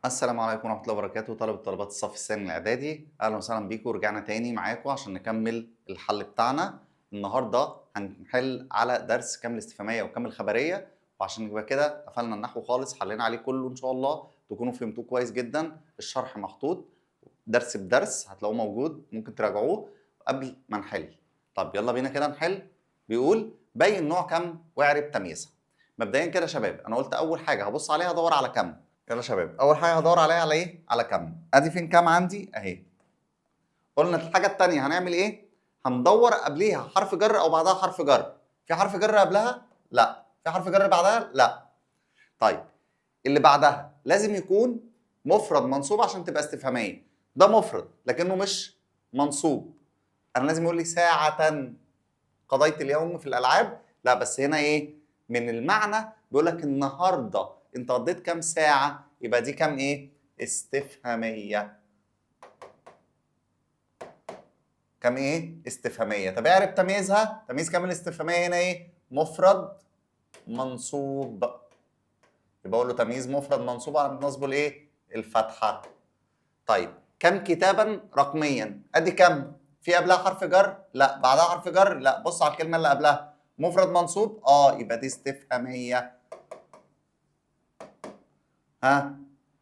السلام عليكم ورحمة الله وبركاته. طلبة الصف الثاني الإعدادي، أهلا وسهلا بيكم. ورجعنا تاني معاكم عشان نكمل الحل بتاعنا. النهاردة هنحل على درس كامل استفهامية وكامل خبرية، وعشان يبقى كده قفلنا النحو خالص، حلينا عليه كله إن شاء الله تكونوا فهمتوه كويس جدا. الشرح محطوط درس بدرس، هتلاقوه موجود، ممكن تراجعوه قبل ما نحل. طب يلا بينا كده نحل. بيقول بين نوع كم واعرب تمييزها. مبدئيا كده يا شباب، أنا قلت أول حاجة هبص عليها أدور على كم. يلا يا شباب، اول حاجه هدور عليها على ايه؟ على كم. ادي فين كم عندي اهي. قلنا الحاجه الثانيه هنعمل ايه؟ هندور قبليها حرف جر او بعدها حرف جر. في حرف جر قبلها؟ لا. في حرف جر بعدها؟ لا. طيب اللي بعدها لازم يكون مفرد منصوب عشان تبقى استفهاميه. ده مفرد لكنه مش منصوب. انا لازم يقول لي ساعه قضيت اليوم في الالعاب. لا، بس هنا ايه من المعنى؟ بيقول لك النهارده انت قضيت كام ساعه، يبقى دي كام ايه؟ استفهاميه. كام ايه؟ استفهاميه. طب اعرف تمييزها. تمييز كام الاستفهاميه هنا ايه؟ مفرد منصوب. يبقى اقول له تمييز مفرد منصوب على نصبه الايه؟ الفتحه. طيب كم كتابا رقميا. ادي كم، في قبلها حرف جر؟ لا. بعدها حرف جر؟ لا. بص على الكلمه اللي قبلها، مفرد منصوب يبقى دي استفهاميه.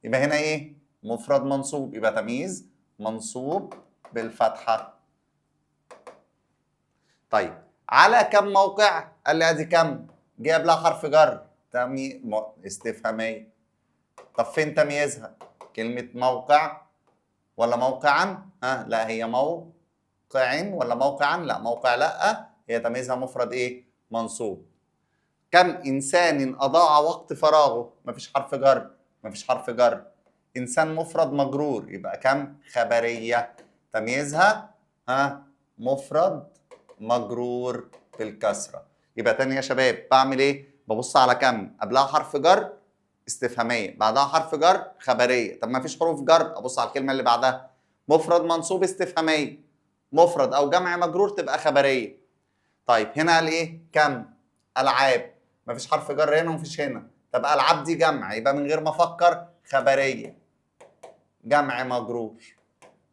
يبقى هنا ايه؟ مفرد منصوب، يبقى تمييز منصوب بالفتحه. طيب على كم موقع؟ قال لي ادي كم، جه قبلها حرف جر، استفهاميه. طب فين تمييزها؟ كلمه موقع ولا موقعا؟ لا، هي موقع ولا موقعا؟ لا، موقع لا، هي تمييزها مفرد ايه؟ منصوب. كم انسان اضاع وقت فراغه؟ مفيش حرف جر. مفيش حرف جر. انسان مفرد مجرور، يبقى كم خبريه. تمييزها مفرد مجرور بالكسره. يبقى تاني يا شباب بعمل ايه؟ ببص على كم قبلها حرف جر استفهاميه، بعدها حرف جر خبريه. طب ما فيش حروف جر، ابص على الكلمه اللي بعدها، مفرد منصوب استفهاميه، مفرد او جمع مجرور تبقى خبريه. طيب هنا قال ايه؟ كم العاب، مفيش حرف جر هنا ومفيش هنا. طب العاب دي جمع، يبقى من غير ما افكر خبريه، جمع مجرور.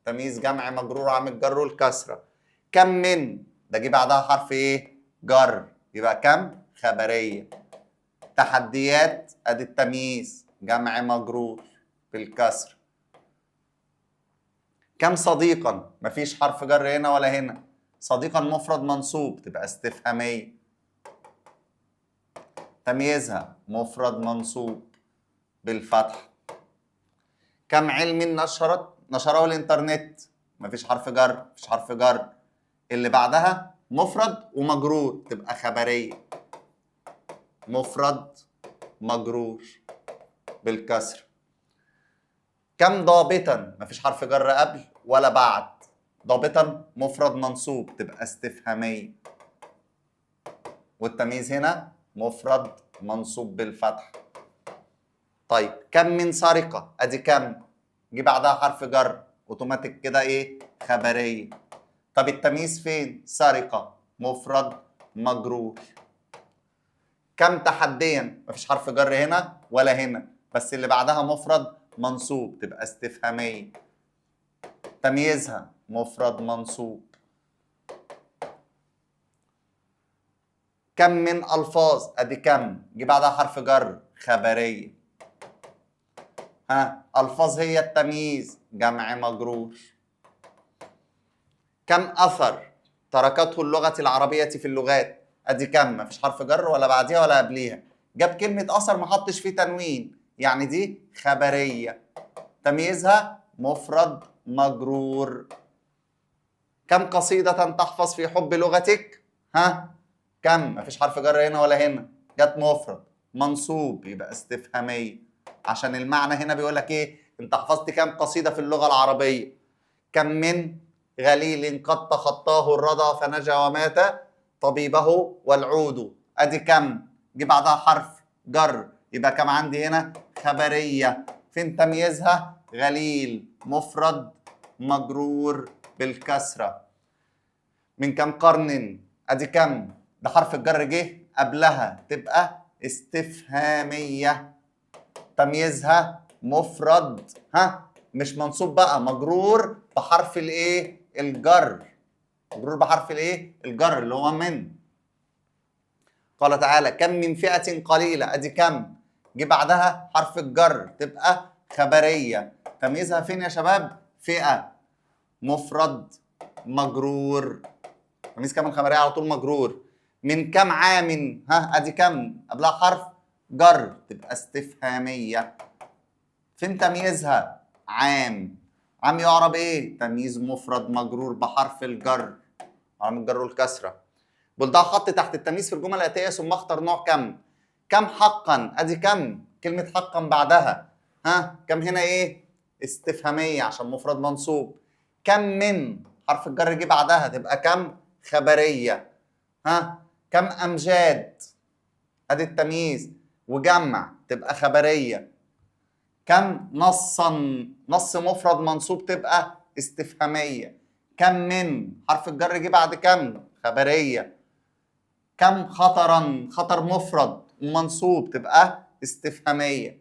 تمييز جمع مجرور عامل جر الكسره. كم من، ده جه بعدها حرف ايه؟ جر، يبقى كم خبريه. تحديات، ادي التمييز جمع مجرور بالكسر. كم صديقا، مفيش حرف جر هنا ولا هنا، صديقا مفرد منصوب تبقى استفهاميه. تمييزها مفرد منصوب بالفتح. كم علم نشره الانترنت، مفيش حرف جر، مفيش حرف جر. اللي بعدها مفرد ومجرور تبقى خبريه، مفرد مجرور بالكسر. كم ضابطا، مفيش حرف جر قبل ولا بعد، ضابطا مفرد منصوب تبقى استفهاميه، والتمييز هنا مفرد منصوب بالفتح. طيب كم من سرقه، ادي كم جه بعدها حرف جر اوتوماتيك كده ايه؟ خبريه. طب التمييز فين؟ سرقه مفرد مجرور. كم تحديا، مفيش حرف جر هنا ولا هنا، بس اللي بعدها مفرد منصوب تبقى استفهاميه. تمييزها مفرد منصوب. كم من الفاظ، ادي كم جه بعدها حرف جر خبريه. الفاظ هي التمييز جمع مجرور. كم اثر تركته اللغه العربيه في اللغات، ادي كم مفيش حرف جر ولا بعديها ولا قبليها، جاب كلمه اثر ما حطش فيه تنوين، يعني دي خبريه. تمييزها مفرد مجرور. كم قصيده تحفظ في حب لغتك؟ كم مفيش حرف جر هنا ولا هنا، جت مفرد منصوب يبقى استفهاميه، عشان المعنى هنا بيقول لك ايه؟ انت حفظت كم قصيده في اللغه العربيه. كم من غليل قد تخطاه الردى فنجا ومات طبيبه والعود، ادي كم جه بعدها حرف جر، يبقى كم عندي هنا خبريه. فين تمييزها؟ غليل مفرد مجرور بالكسره. من كم قرن، ادي كم ده حرف الجر جه قبلها تبقى استفهاميه. تمييزها مفرد مش منصوب بقى، مجرور بحرف الايه؟ الجر. مجرور بحرف الايه؟ الجر اللي هو من. قال تعالى كم من فئة قليلة، ادي كم جه بعدها حرف الجر تبقى خبرية. تمييزها فين يا شباب؟ فئة مفرد مجرور. تمييز كم الخبرية على طول مجرور. من كم عام، ادي كم قبلها حرف جر تبقى استفهامية. فين تمييزها؟ عام. عام يعرب ايه؟ تمييز مفرد مجرور بحرف الجر، علامة الجر والكسرة. بلدها خط تحت التمييز في الجمل الآتية ثم اختر نوع كم. كم حقا، ادي كم كلمة حقا بعدها كم هنا ايه؟ استفهامية عشان مفرد منصوب. كم من حرف الجر جه بعدها تبقى كم خبرية. كم أمجاد ادي التمييز وجمع تبقى خبرية. كم نصا، نص مفرد منصوب تبقى استفهامية. كم من حرف الجر جه بعد كم خبرية. كم خطرا، خطر مفرد منصوب تبقى استفهامية.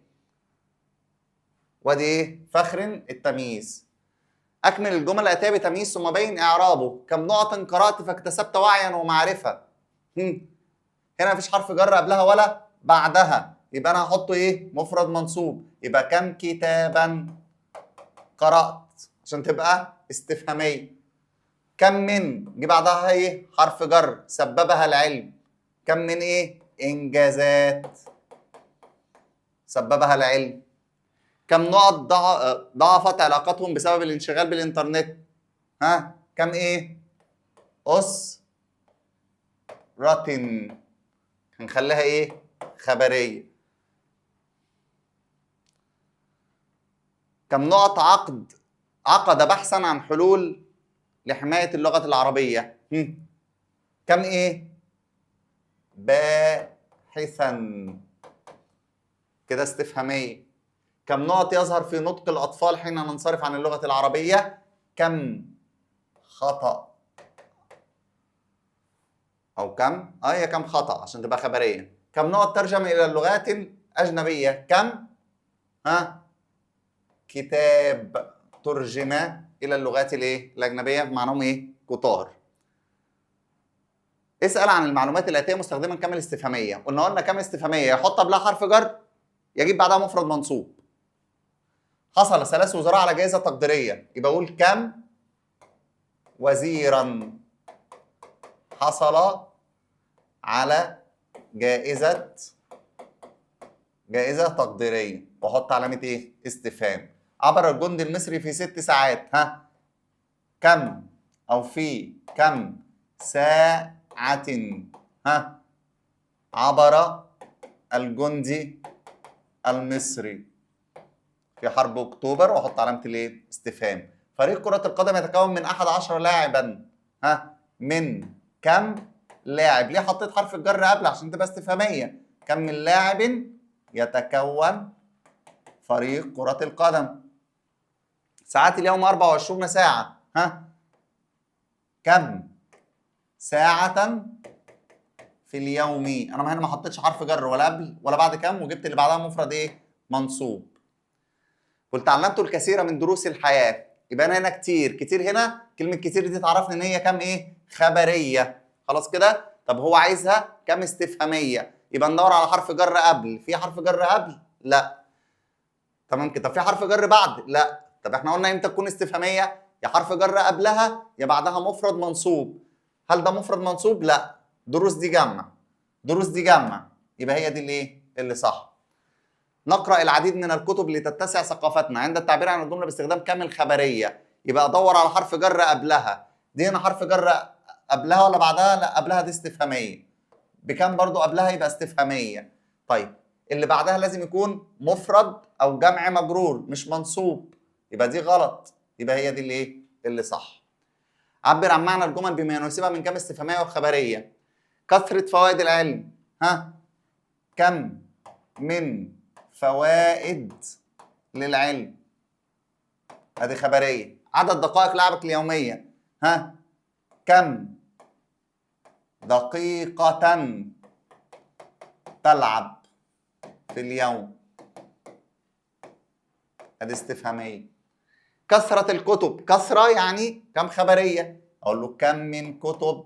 وادي ايه؟ فخر التمييز. اكمل الجمل الاتيه بتمييز ثم بين اعرابه. كم نقطة قرأت فاكتسبت وعيا ومعرفة. هنا مفيش حرف جر قبلها ولا بعدها، يبقى انا هحطه ايه؟ مفرد منصوب. يبقى كم كتابا قرأت عشان تبقى استفهامية. كم من جه بعدها ايه؟ حرف جر سببها العلم. كم من ايه؟ انجازات سببها العلم. كم نقط ضعفت علاقتهم بسبب الانشغال بالانترنت. كم ايه؟ أسرة. هنخليها ايه؟ خبرية. كم نقط عقد بحثا عن حلول لحماية اللغة العربية. كم ايه؟ باحثا كده استفهامية. كم نقط يظهر في نطق الأطفال حين ننصرف عن اللغة العربية. كم خطأ أو كم هي كم خطأ عشان تبقى خبرية. كم نقط ترجم إلى اللغات الأجنبية. كم كتاب ترجم إلى اللغات الايه؟ الأجنبية بمعناهم ايه؟ كتار. اسأل عن المعلومات الآتية مستخدما كم الاستفهامية. قلنا كم استفهامية يحط قبلها حرف جر يجيب بعدها مفرد منصوب. حصل 3 وزراء على جائزة تقديرية، يبقى أقول كم وزيرا حصل على جائزة تقديرية، واحط علامة ايه؟ استفهام. عبر الجندي المصري في 6 ساعات. كم او في كم ساعة عبر الجندي المصري في حرب اكتوبر، واحط علامة الايه؟ استفهام. فريق كرة القدم يتكون من 11 لاعبا. من كم لاعب؟ ليه حطيت حرف الجر قبل؟ عشان تبقى استفهامية. كم من لاعب يتكون فريق كرة القدم. ساعات اليوم 24 ساعة. كم ساعة في اليوم؟ انا هنا ما حطيتش حرف جر ولا قبل ولا بعد كم، وجبت اللي بعدها مفرد ايه؟ منصوب. قلت تعلمت الكثير من دروس الحياة، يبقى انا هنا كتير. كتير هنا كلمة كتير دي تعرفني ان هي كم ايه؟ خبرية. خلاص كده. طب هو عايزها كم استفهامية، يبقى ندور على حرف جر قبل. في حرف جر قبل؟ لا. تمام كده. طب في حرف جر بعد؟ لا. طب احنا قلنا امتى تكون استفهامية؟ يا حرف جر قبلها يا بعدها مفرد منصوب. هل ده مفرد منصوب؟ لا. دروس دي جمع. دروس دي جمع، يبقى هي دي الايه؟ اللي صح. نقرأ العديد من الكتب لتتسع ثقافتنا. عند التعبير عن الجملة باستخدام كم الخبرية، يبقى ادور على حرف جر قبلها. دي هنا حرف جر قبلها ولا بعدها؟ لا قبلها، دي استفهامية. بكم برضو قبلها يبقى استفهامية. طيب اللي بعدها لازم يكون مفرد او جمع مجرور مش منصوب، يبقى دي غلط. يبقى هي دي اللي ايه؟ اللي صح. عبر عن معنى الجمل بما يناسبها من كم استفهامية وخبرية. كثرة فوائد العلم. كم من فوائد للعلم، ادي خبريه. عدد دقائق لعبك اليوميه. كم دقيقة تلعب في اليوم. ادي استفهاميه. كثرة الكتب، كثرة يعني كم خبريه، اقول له كم من كتب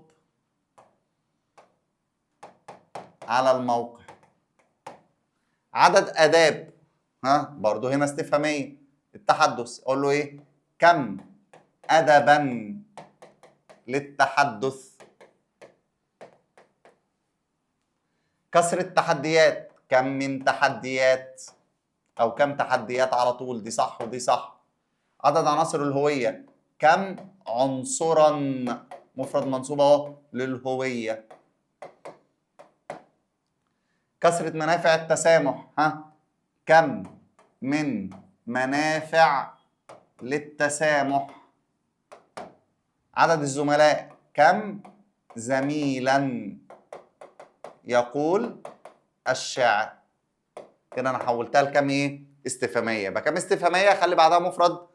على الموقع. عدد اداب، برضو هنا استفهاميه. التحدث اقول له ايه؟ كم ادبا للتحدث. كثرة تحديات، كم من تحديات، او كم تحديات على طول، دي صح ودي صح. عدد عناصر الهوية، كم عنصرا، مفرد منصوب اهو للهوية. كثرة منافع التسامح، كم من منافع للتسامح. عدد الزملاء، كم زميلا يقول الشعر. كده انا حولتها لكم ايه؟ استفهاميه. يبقى كم استفهاميه اخلي بعدها مفرد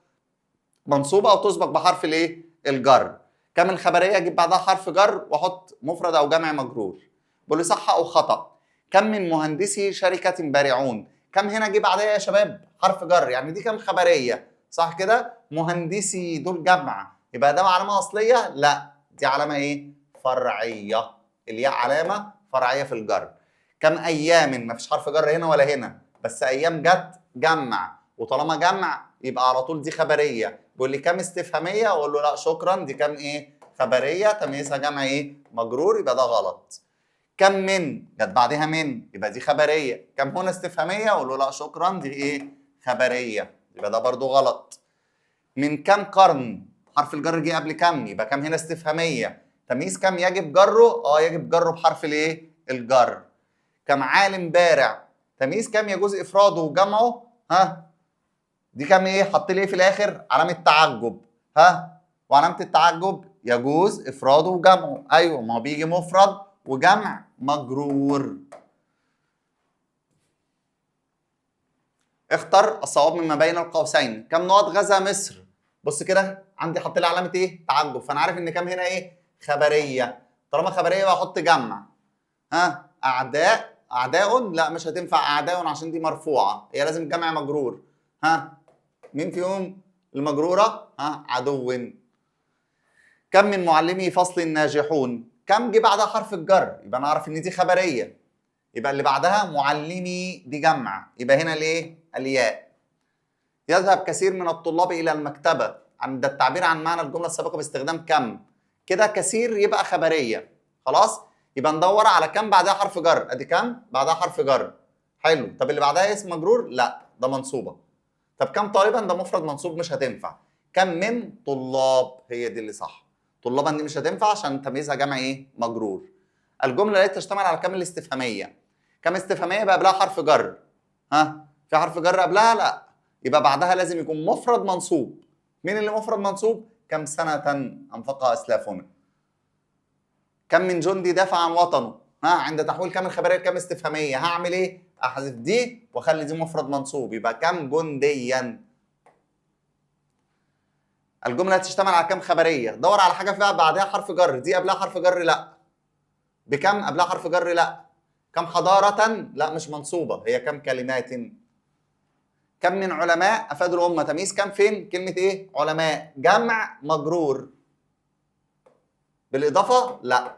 منصوبه او تسبق بحرف الايه؟ الجر. كم الخبريه اجيب بعدها حرف جر واحط مفرد او جمع مجرور. بقول لي صح او خطا. كم من مهندسي شركه بارعون، كم هنا اجيب بعدها يا شباب حرف جر، يعني دي كم خبريه صح كده؟ مهندسي دول جمع، يبقى ده علامه اصليه؟ لا، دي علامه ايه؟ فرعيه. الياء علامه فرعيه في الجر. كم ايام، مفيش حرف جر هنا ولا هنا، بس ايام جت جمع، وطالما جمع يبقى على طول دي خبريه. بيقول لي كم استفهاميه، اقول له لا شكرا، دي كم ايه؟ خبريه، تمييزها جمع ايه؟ مجرور، يبقى ده غلط. كم من جت بعدها من، يبقى دي خبريه. كم هنا استفهاميه، اقول له لا شكرا، دي ايه؟ خبريه، يبقى ده برضو غلط. من كم قرن، حرف الجر جه قبل كم، يبقى كم هنا استفهاميه. تمييز كم يجب جره، يجب جره بحرف الايه؟ الجر. كم عالم بارع، تمييز كم يجوز افراده وجمعه، دي كم ايه؟ حط لي ايه في الاخر؟ علامه تعجب. وعلامه التعجب يجوز افراده وجمعه. ايوه، ما هو بيجي مفرد وجمع مجرور. اختر الصواب مما بين القوسين. كم نقط غزا مصر؟ بص كده عندي حط لي علامه ايه؟ تعجب، فانا عارف ان كم هنا ايه؟ خبريه. طالما خبريه بقى احط جمع. اعداء، لا مش هتنفع اعداء عشان دي مرفوعه، هي لازم جمع مجرور. مين فيهم المجروره؟ عدو. كم من معلمي فصل ناجحون، كم جه بعدها حرف الجر، يبقى انا اعرف ان دي خبريه، يبقى اللي بعدها معلمي دي جمع، يبقى هنا الايه؟ الياء. يذهب كثير من الطلاب الى المكتبه، عند التعبير عن معنى الجمله السابقه باستخدام كم. كده كثير يبقى خبريه. خلاص، يبقى ندور على كم بعدها حرف جر. ادي كم بعدها حرف جر، حلو. طب اللي بعدها اسم مجرور؟ لا، ده منصوبه. طب كم طالبا، ده مفرد منصوب مش هتنفع. كم من طلاب، هي دي اللي صح. طلابا دي مش هتنفع عشان تمييزها جمع ايه؟ مجرور. الجمله التي تشتمل على كم الاستفهاميه. كم استفهاميه بقى قبلها حرف جر. في حرف جر قبلها؟ لا، يبقى بعدها لازم يكون مفرد منصوب. مين اللي مفرد منصوب؟ كم سنه انفقها اسلافنا. كم من جندي دافع عن وطنه. عند تحويل كم الخبريه لكم استفهاميه هعمل ايه؟ احذف دي واخلي دي مفرد منصوب، يبقى كم جنديا. الجمله تشتمل على كم خبريه، دور على حاجه فيها بعدها حرف جر. دي قبلها حرف جر؟ لا. بكم قبلها حرف جر؟ لا. كم حضاره؟ لا مش منصوبه، هي كم كلمات. كم من علماء افادوا الامه، تمييز كم فين؟ كلمه ايه؟ علماء، جمع مجرور. بالاضافه؟ لا،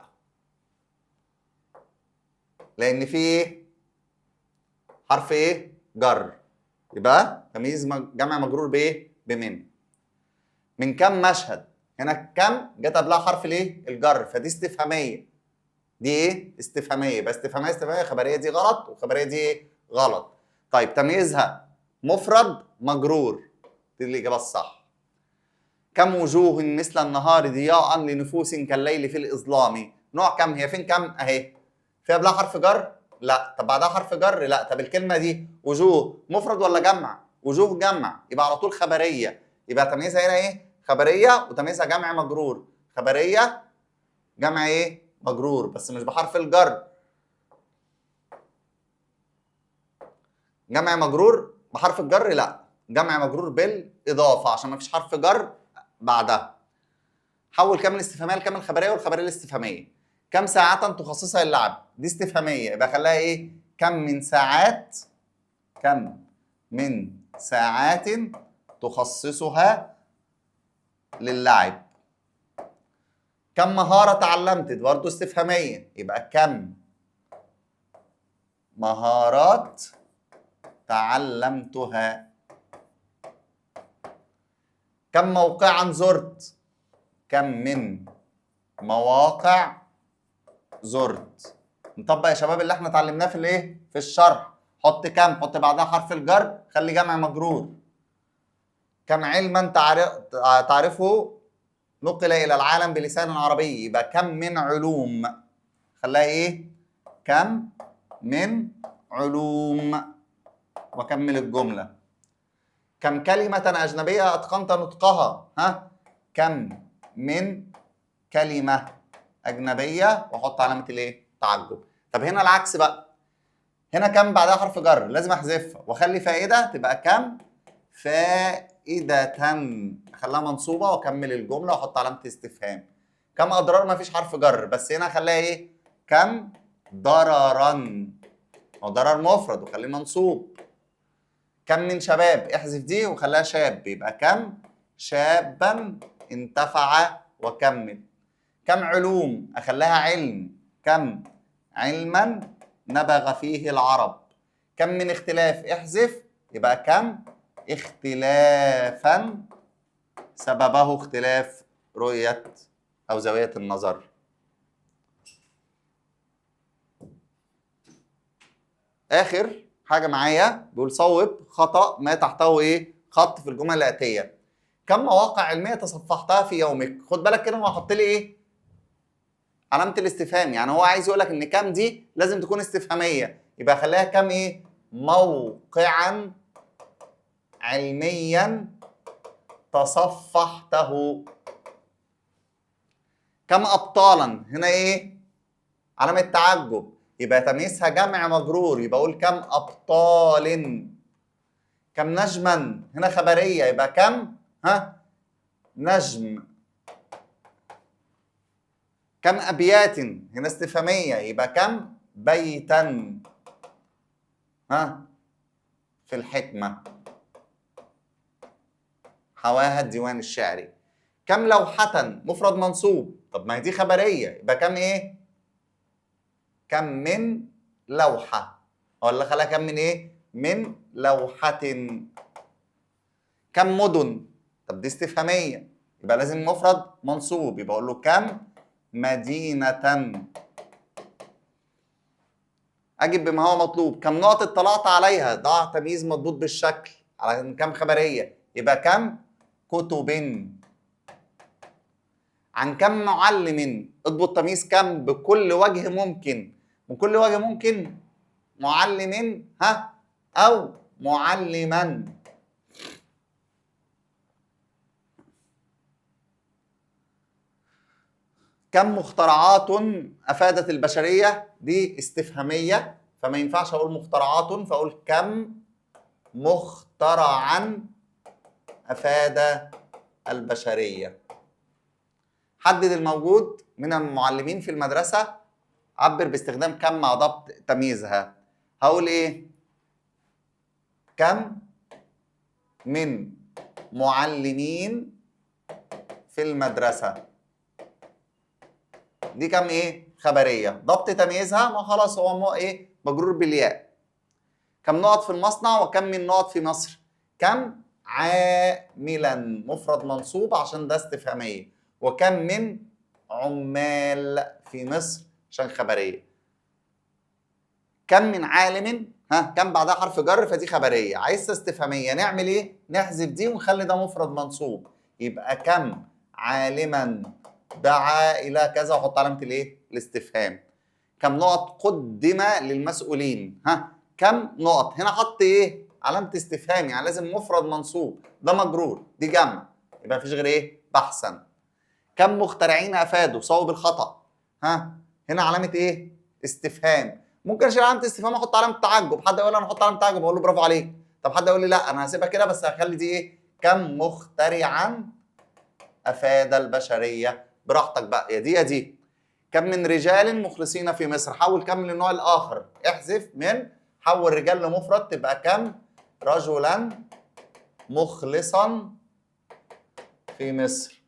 لان في ايه؟ حرف ايه؟ جر، يبقى تمييز جمع مجرور بايه؟ بمن. من كم مشهد، هنا كم جت قبلها حرف الايه؟ الجر، فدي استفهاميه. دي ايه؟ استفهاميه، يبقى استفهاميه خبريه دي غلط، وخبريه دي ايه؟ غلط. طيب تمييزها مفرد مجرور، دي الاجابه الصح. كم وجوه مثل النهار ضياء لنفوس كالليل في الاظلام. نوع كم، هي فين كم اهي؟ في قبلها حرف جر؟ لا. طب بعدها حرف جر؟ لا. طب الكلمه دي وجوه مفرد ولا جمع؟ وجوه جمع، يبقى على طول خبريه، يبقى تمييزها هنا ايه؟ خبريه، وتمييزها جمع مجرور. خبريه جمع ايه؟ مجرور، بس مش بحرف الجر. جمع مجرور بحرف الجر؟ لا، جمع مجرور بالاضافه عشان ما فيش حرف جر بعدها. حول كم الاستفهاميه لكم الخبريه، والخبريه الاستفهاميه. كم ساعة تخصصها للعب، دي استفهاميه، يبقى خليها ايه؟ كم من ساعات، كم من ساعات تخصصها للعب. كم مهارة تعلمت؟ دي برضه استفهامية، يبقى كم مهارات تعلمتها. كم موقعا زرت؟ كم من مواقع زرت. نطبق يا شباب اللي احنا اتعلمناه في الايه؟ في الشرح. حط كم، حط بعدها حرف الجر، خلي جمع مجرور. كم علما تعرفه نقل الى العالم بلسان عربي، يبقى كم من علوم، خليها ايه؟ كم من علوم، وكمل الجمله. كم كلمة أجنبية أتقنت نطقها؟ ها؟ كم من كلمة أجنبية، وأحط علامة الإيه؟ تعجب. طب هنا العكس بقى. هنا كم بعدها حرف جر، لازم أحذفها وأخلي فائدة تبقى كم فائدة، أخليها منصوبة وأكمل الجملة وأحط علامة استفهام. كم أضرار مفيش حرف جر، بس هنا أخليها إيه؟ كم ضررا، وضرر مفرد وخليه منصوب. كم من شباب، احذف دي وخليها شاب، يبقى كم شابا انتفع، وكمل. كم علوم، اخليها علم، كم علما نبغ فيه العرب. كم من اختلاف، احذف، يبقى كم اختلافا سببه اختلاف رؤية او زاوية النظر. اخر حاجه معايا بيقول صوب خطا ما تحته ايه؟ خط في الجمله الاتيه. كم مواقع علميه تصفحتها في يومك؟ خد بالك كده، هو هحط لي ايه؟ علامه الاستفهام، يعني هو عايز يقول لك ان كم دي لازم تكون استفهاميه، يبقى خليها كم ايه؟ موقعا علميا تصفحته. كم ابطالا، هنا ايه؟ علامه تعجب، يبقى تمييزها جمع مجرور، يبقى اقول كم ابطال. كم نجما، هنا خبريه، يبقى كم نجم. كم ابيات، هنا استفهاميه، يبقى كم بيتا في الحكمه حواها الديوان الشعري. كم لوحه، مفرد منصوب، طب ما هي دي خبريه، يبقى كم ايه؟ كم من لوحه، ولا خلاها كم من ايه؟ من لوحه. كم مدن، طب دي استفهاميه، يبقى لازم مفرد منصوب، يبقى اقول له كم مدينة. اجب بما هو مطلوب. كم نقطة اطلعت عليها، ضع تمييز مضبوط بالشكل على كم خبرية، يبقى كم كتب. عن كم معلم، اضبط تمييز كم بكل وجه ممكن، بكل وجه ممكن معلم او معلما. كم مخترعات افادت البشريه، دي استفهاميه فما ينفعش اقول مخترعات، فاقول كم مخترعا افاد البشريه. حدد الموجود من المعلمين في المدرسه، عبر باستخدام كم مع ضبط تمييزها. هقول ايه؟ كم من معلمين في المدرسه، دي كم ايه؟ خبريه. ضبط تمييزها، ما خلاص هو ايه؟ مجرور بالياء. كم نقط في المصنع، وكم من نقط في مصر؟ كم عاملا، مفرد منصوب عشان ده استفهاميه، وكم من عمال في مصر عشان خبريه. كم من عالم، كم بعدها حرف جر فدي خبريه، عايز استفهاميه نعمل ايه؟ نحذف دي ونخلي ده مفرد منصوب، يبقى كم عالما دعا الى كذا، وحط علامه الايه؟ الاستفهام. كم نقط قدم للمسؤولين، كم نقط، هنا حط ايه؟ علامه استفهام، يعني لازم مفرد منصوب، ده مجرور، دي جمع، يبقى مفيش غير ايه؟ بحثا. كم مخترعين افادوا، صوب الخطا، هنا علامه ايه؟ استفهام. ممكن اشيل علامه استفهام احط علامه تعجب، حد يقول لي انا احط علامه تعجب اقول له برافو عليك، طب حد يقول لي لا انا هسيبها كده بس هخلي دي ايه؟ كم مخترعا افاد البشريه، براحتك بقى، يا دي يا دي. كم من رجال مخلصين في مصر، حول كم للنوع الاخر، احذف من، حول رجال لمفرد تبقى كم رجلا مخلصا في مصر.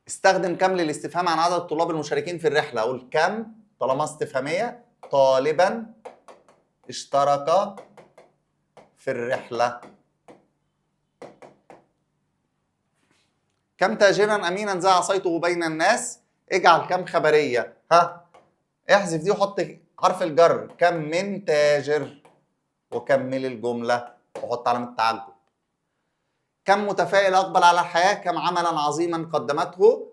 استخدم كم للاستفهام عن عدد الطلاب المشاركين في الرحلة. أقول كم طالما استفهامية طالبا اشترك في الرحلة. كم تاجرا أمينا زاع صيته بين الناس. اجعل كم خبرية. احذف دي وحط حرف الجر. كم من تاجر وكمل الجملة وحط علامة تعجب. كم متفائل أقبل على الحياة. كم عملا عظيما قدمته.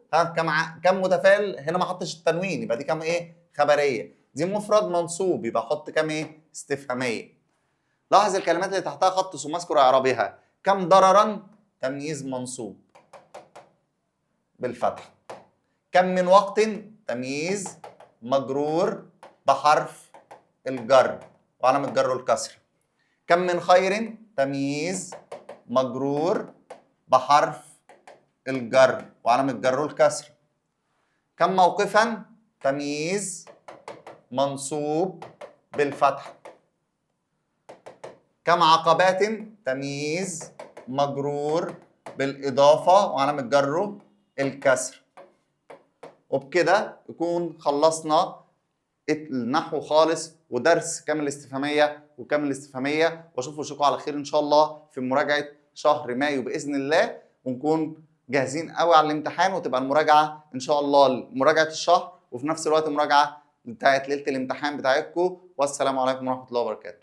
كم متفائل هنا ما حطش التنوين يبقى دي كم ايه خبرية. دي مفرد منصوب يبقى حط كم ايه استفهامية. لاحظ الكلمات اللي تحتها خط ثم اذكر اعرابها. كم ضررا تمييز منصوب بالفتح. كم من وقت تمييز مجرور بحرف الجر وعلامة جره الكسر. كم من خير تمييز مجرور بحرف الجر وعلامة جره الكسر. كم موقفا تمييز منصوب بالفتح. كم عقبات تمييز مجرور بالإضافة وعلامة جره الكسر. وبكده يكون خلصنا النحو خالص ودرس كم الاستفهامية وكم الاستفهامية. واشوفكم على خير ان شاء الله في مراجعة شهر مايو بإذن الله، ونكون جاهزين قوي على الامتحان، وتبقى المراجعة ان شاء الله مراجعة الشهر وفي نفس الوقت مراجعة بتاعت ليلة الامتحان بتاعتكم. والسلام عليكم ورحمة الله وبركاته.